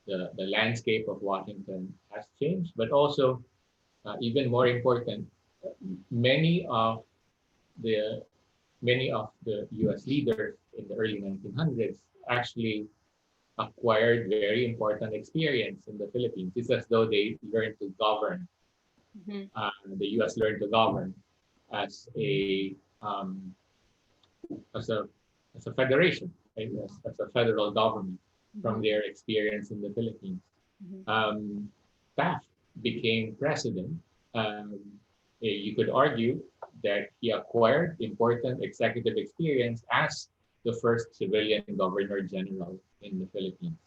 the landscape of Washington has changed, but also even more important, many of the U.S. leaders in the early 1900s actually acquired very important experience in the Philippines. It's as though they learned to govern. The U.S. learned to govern as a federation, right? as a federal government from their experience in the Philippines. Taft became president. You could argue that he acquired important executive experience as the first civilian governor general in the Philippines.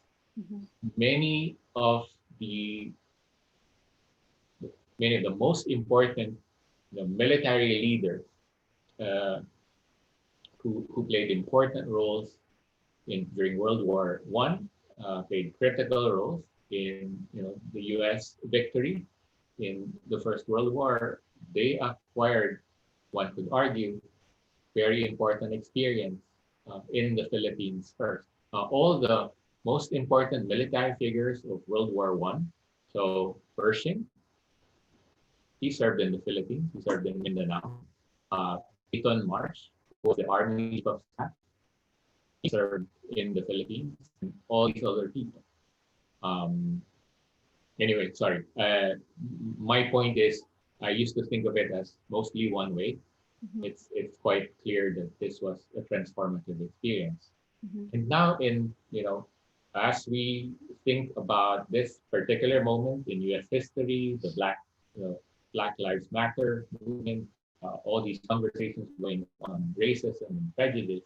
Many of the most important military leaders who played important roles during World War One, played critical roles in the U.S. victory in the First World War. They acquired, one could argue, very important experience in the Philippines first. All the most important military figures of World War One. So Pershing, he served in the Philippines. He served in Mindanao. Peyton Marsh, was the Army Chief of Staff. He served in the Philippines, and all these other people. Anyway, sorry. My point is, I used to think of it as mostly one way. Mhm. It's quite clear that this was a transformative experience. Mhm. And now, as we think about this particular moment in U.S. history, the Black Lives Matter movement, all these conversations going on racism and prejudice,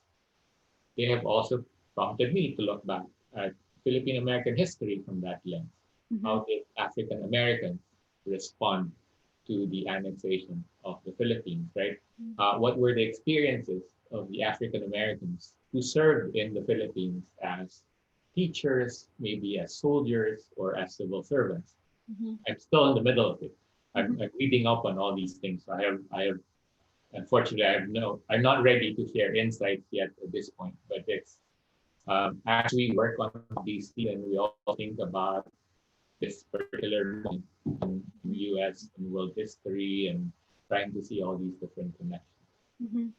they have also prompted me to look back at Filipino-American history from that lens. Mhm. How did African Americans respond to the annexation of the Philippines, right? What were the experiences of the African Americans who served in the Philippines as teachers, maybe as soldiers, or as civil servants? Mhm. I'm still in the middle of it. I'm reading up on all these things. So unfortunately, I'm not ready to share insights yet at this point, but it's, as we work on these things and we all think about this particular moment in US and world history and trying to see all these different connections. Mhm.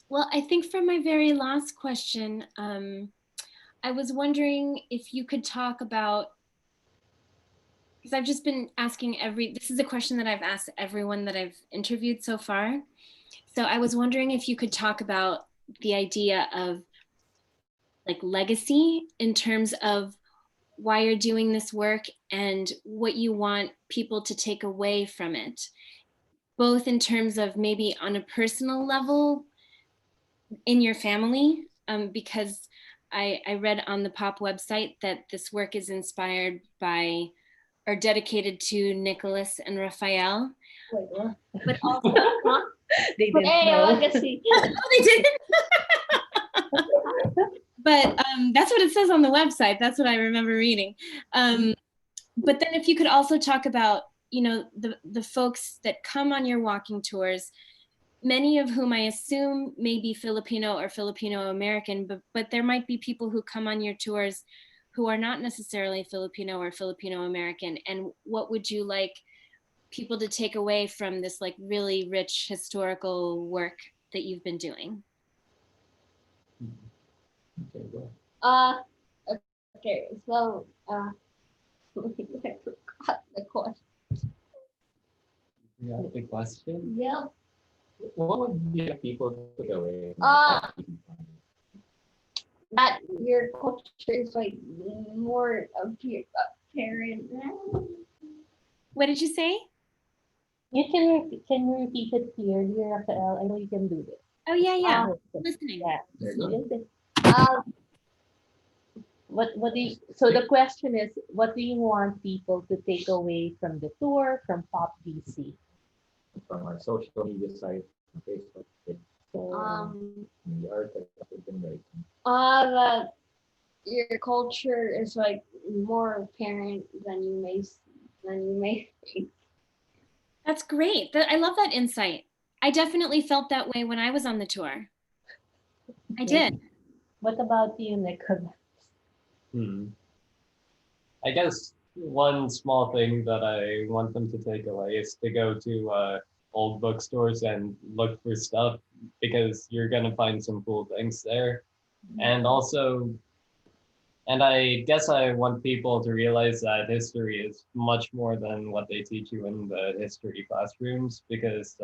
Well, I think for my very last question, I was wondering if you could talk about, because I've just been asking this is a question that I've asked everyone that I've interviewed so far. So I was wondering if you could talk about the idea of like legacy in terms of why you're doing this work and what you want people to take away from it, both in terms of maybe on a personal level in your family, because I read on the POP website that this work is inspired by or dedicated to Nicholas and Raphael. Wait, what? But also, They didn't Hey, know. legacy. oh, they didn't. But that's what it says on the website. That's what I remember reading. But then if you could also talk about, the folks that come on your walking tours, many of whom I assume may be Filipino or Filipino-American, but there might be people who come on your tours who are not necessarily Filipino or Filipino-American. And what would you like people to take away from this like really rich historical work that you've been doing? Okay, go. Okay, so I forgot the question. You have the question? Yep. What would you like people to take away? That your culture is like more apparent. What did you say? You can you repeat it clearly, Raphael? I know you can do this. Oh, yeah. Okay. Listening. Yeah. There you go. What do you, so the question is, what do you want people to take away from the tour from Pop BC? From our social media site, on Facebook, and the articles we've been writing. That your culture is like more apparent than you may think. That's great. I love that insight. I definitely felt that way when I was on the tour. I did. What about you, Nicholas? I guess one small thing that I want them to take away is to go to old bookstores and look for stuff, because you're gonna find some cool things there. And also, and I guess I want people to realize that history is much more than what they teach you in the history classrooms, because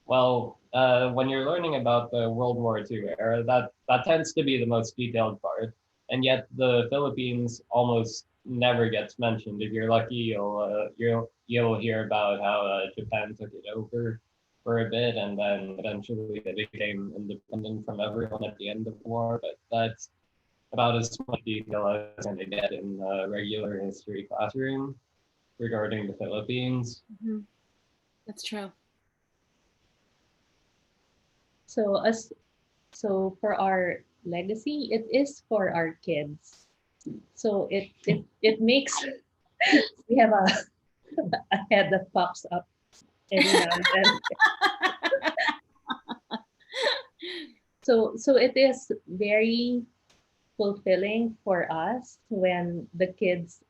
when you're learning about the World War II era, that tends to be the most detailed part. And yet the Philippines almost never gets mentioned. If you're lucky, you'll hear about how Japan took it over for a bit, and then eventually they became independent from everyone at the end of the war. But that's about as much detail as I'm going to get in a regular history classroom regarding the Philippines. Mm-hmm. That's true. So for our legacy, it is for our kids. So it makes we have a head that pops up every now and then. So it is very fulfilling for us when the kids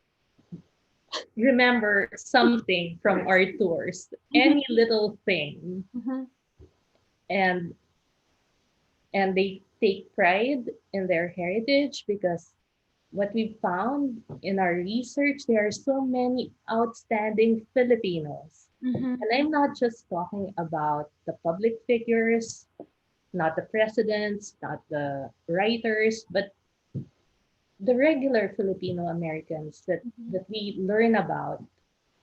remember something from our tours, any little thing. Mm-hmm. and they take pride in their heritage, because what we found in our research, there are so many outstanding Filipinos. Mhm. And I'm not just talking about the public figures, not the presidents, not the writers, but the regular Filipino-Americans that we learn about.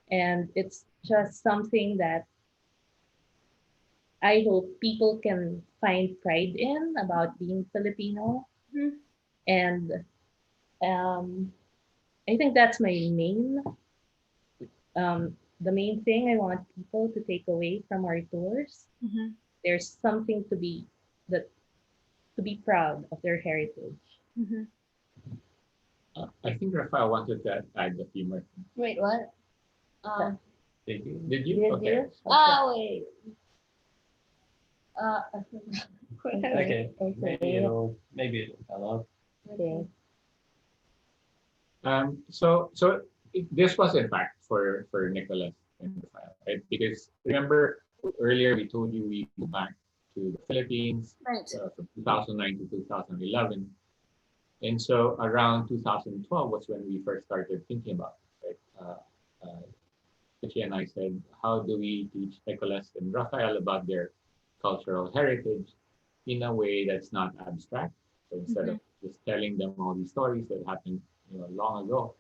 And it's just something that I hope people can find pride in about being Filipino. Mhm. And um, I think that's my the main thing I want people to take away from our tours. Mhm. There's something that to be proud of their heritage. Mhm. I think Rafael wanted to add a few more things. Wait, what? Did you? Did you? Did Okay. you? Oh, wait. I forgot. Okay. Maybe it'll come up. Okay. This was in fact for Nicholas and Rafael, right? Because remember earlier we told you we moved back to the Philippines Right. from 2009 to 2011, and so around 2012 was when we first started thinking about it, right? Tichi and I said, how do we teach Nicholas and Rafael about their cultural heritage in a way that's not abstract? So instead of just telling them all these stories that happened, long ago,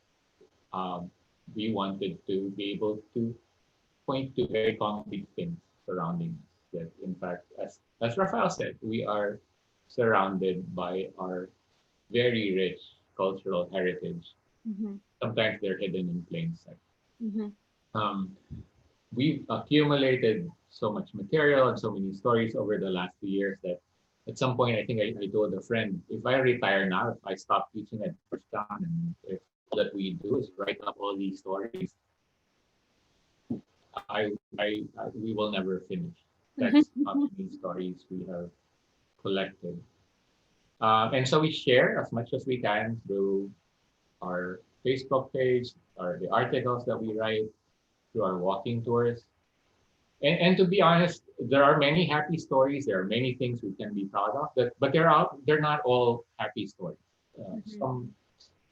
um, we wanted to be able to point to very concrete things surrounding us. That in fact, as Rafael said, we are surrounded by our very rich cultural heritage. Mhm. Sometimes they're hidden in plain sight. Mhm. Um, we've accumulated so much material and so many stories over the last 2 years that at some point I think I told a friend, if I retire now, if I stop teaching at Georgetown, and if all that we do is write up all these stories, we will never finish. That's how many stories we have collected. And so we share as much as we can through our Facebook page, or the articles that we write, through our walking tours. And to be honest, there are many happy stories. There are many things we can be proud of, but they're not all happy stories.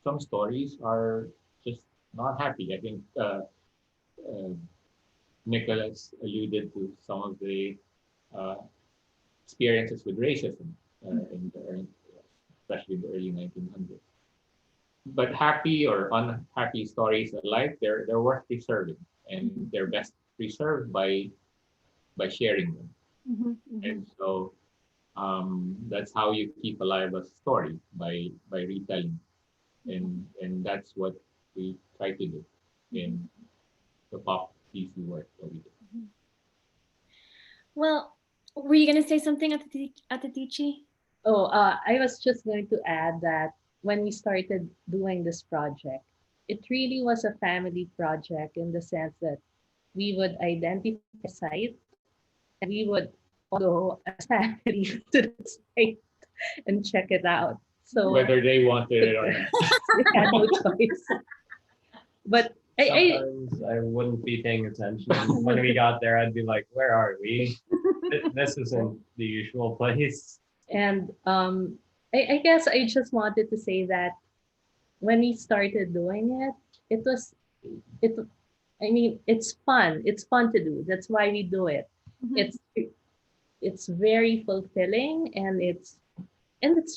Some stories are just not happy. I think uh, Nicholas alluded to some of the uh, experiences with racism especially in the early 1900s. But happy or unhappy stories alike, they're worth preserving, and they're best preserved by sharing them. And so that's how you keep alive a story, by retelling, and that's what we try to do in the pop PC work that we do. Well, were you going to say something at the Tichi? Oh, I was just going to add that when we started doing this project, it really was a family project, in the sense that we would identify a site and we would all go as family to the site and check it out. So Whether they wanted it or not. we had no choice. But Sometimes I wouldn't be paying attention. When we got there, I'd be like, where are we? This isn't the usual place. And I guess I just wanted to say that when we started doing it, it's fun. It's fun to do. That's why we do it. It's very fulfilling, and it's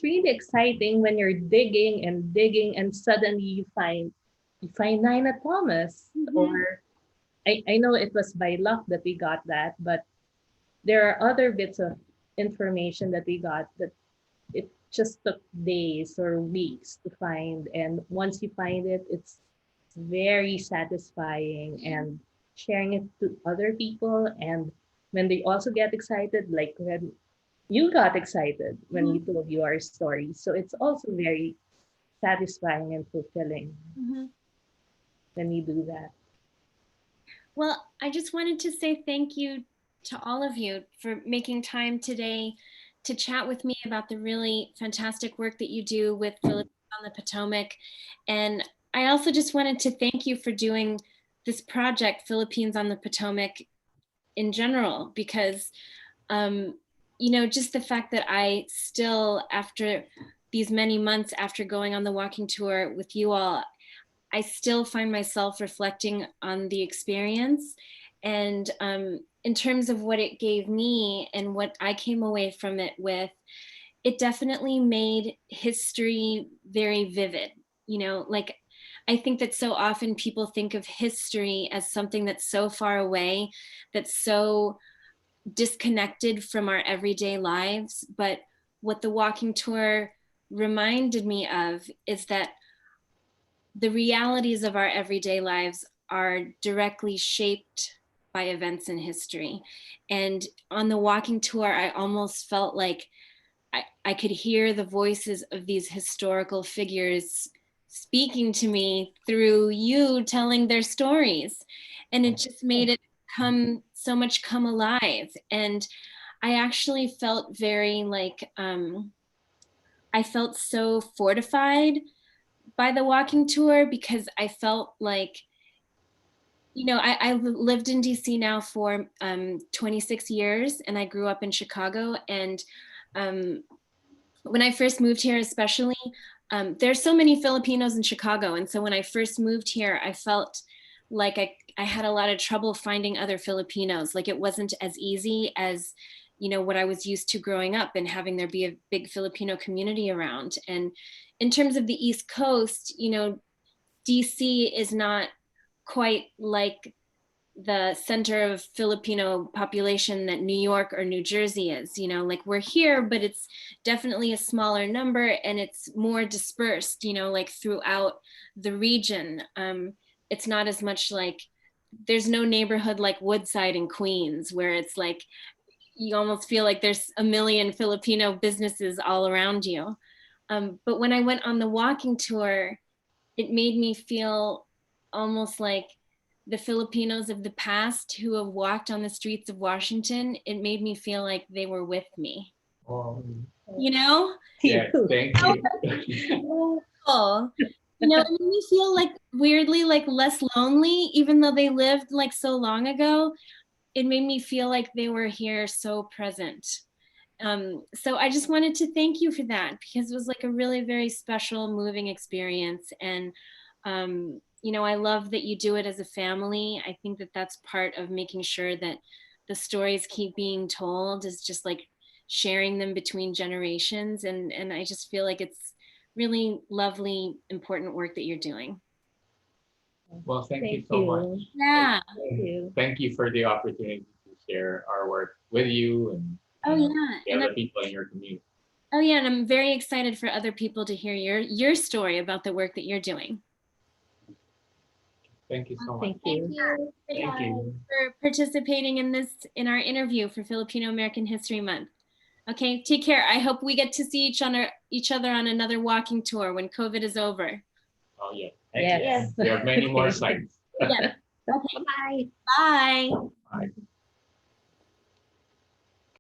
really exciting when you're digging and digging, and suddenly you find Nina Thomas. Or I know it was by luck that we got that, but there are other bits of information that we got that it just took days or weeks to find. And once you find it, it's very satisfying, and sharing it to other people. And when they also get excited, like when you got excited when we told you our story. So it's also very satisfying and fulfilling when you do that. Well, I just wanted to say thank you to all of you for making time today to chat with me about the really fantastic work that you do with Filipinos on the Potomac. And I also just wanted to thank you for doing this project, Philippines on the Potomac, in general, because you know, just the fact that I still, after these many months after going on the walking tour with you all, I still find myself reflecting on the experience. And in terms of what it gave me and what I came away from it with, it definitely made history very vivid. You know, like, I think that so often people think of history as something that's so far away, that's so disconnected from our everyday lives. But what the walking tour reminded me of is that the realities of our everyday lives are directly shaped by events in history. And on the walking tour, I almost felt like I could hear the voices of these historical figures speaking to me through you telling their stories. And it just made it come alive. And I actually felt very like, I felt so fortified by the walking tour, because I felt like, you know, I lived in DC now for 26 years, and I grew up in Chicago. And when I first moved here, especially, there's so many Filipinos in Chicago. And so when I first moved here, I felt like I had a lot of trouble finding other Filipinos. Like, it wasn't as easy as, you know, what I was used to growing up and having there be a big Filipino community around. And in terms of the East Coast, you know, DC is not quite like the center of Filipino population that New York or New Jersey is. You know, like, we're here, but it's definitely a smaller number, and it's more dispersed, you know, like throughout the region. It's not as much like, there's no neighborhood like Woodside in Queens, where it's like, you almost feel like there's a million Filipino businesses all around you. But when I went on the walking tour, it made me feel almost like the Filipinos of the past who have walked on the streets of Washington. It made me feel like they were with me. Oh, You know? yeah, thank you. Oh, you know, it made me feel like weirdly like less lonely, even though they lived like so long ago. It made me feel like they were here so present. So I just wanted to thank you for that, because it was like a really very special, moving experience. And you know, I love that you do it as a family. I think that that's part of making sure that the stories keep being told, is just like sharing them between generations. And I just feel like it's really lovely, important work that you're doing. Well, thank you so much. Yeah. Thank you. Thank you for the opportunity to share our work with you and Oh yeah. the And other people in your community. oh yeah, and I'm very excited for other people to hear your story about the work that you're doing. Thank you so much. Thank you. Thank you. For participating in our interview for Filipino-American History Month. Okay, take care. I hope we get to see each other on another walking tour when COVID is over. Oh yeah. Yes. We have many more sites. Yeah. Okay. Bye. Bye. Bye.